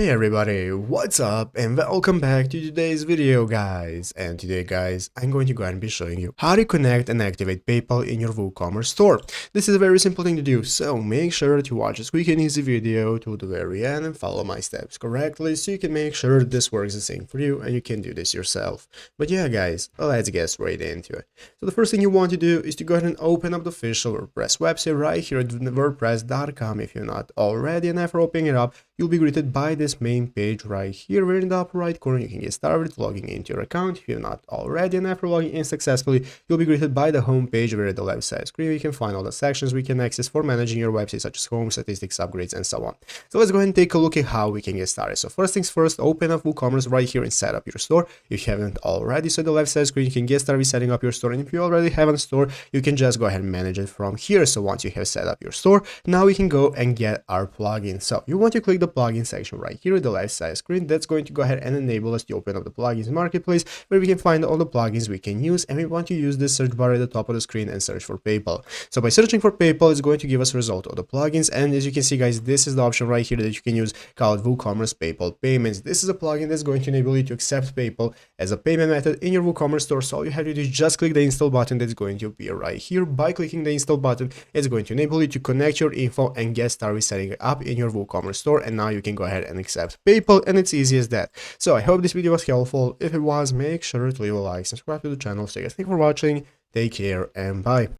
Hey everybody, what's up and welcome back to today's video guys. And today guys, I'm going to go ahead and be showing you how to connect and activate PayPal in your WooCommerce store. This is a very simple thing to do, so make sure to watch this quick and easy video to the very end and follow my steps correctly so you can make sure that this works the same for you and you can do this yourself. But yeah guys, let's get straight into it. So the first thing you want to do is to go ahead and open up the official WordPress website right here at wordpress.com if you're not already, and after opening it up, you'll be greeted by this main page right here, where in the upper right corner you can get started with logging into your account if you're not already, and after logging in successfully, you'll be greeted by the home page where at the left side screen you can find all the sections we can access for managing your website, such as home, statistics, upgrades, and so on. So let's go ahead and take a look at how we can get started. So first things first, open up WooCommerce right here and set up your store if you haven't already. So at the left side screen you can get started with setting up your store, and if you already have a store, you can just go ahead and manage it from here. So once you have set up your store, now we can go and get our plugin. So you want to click the plugin section right here at the left side screen. That's going to go ahead and enable us to open up the plugins marketplace, where we can find all the plugins we can use, and we want to use this search bar at the top of the screen and search for PayPal. So by searching for PayPal, it's going to give us a result of the plugins, and as you can see guys, this is the option right here that you can use, called WooCommerce PayPal Payments. This is a plugin that's going to enable you to accept PayPal as a payment method in your WooCommerce store. So all you have to do is just click the install button that's going to appear right here. By clicking the install button, it's going to enable you to connect your info and get started setting it up in your WooCommerce store, and now you can go ahead and accept PayPal, and it's easy as that. So I hope this video was helpful. If it was, make sure to leave a like, subscribe to the channel. So guys, thank you for watching, take care, and bye.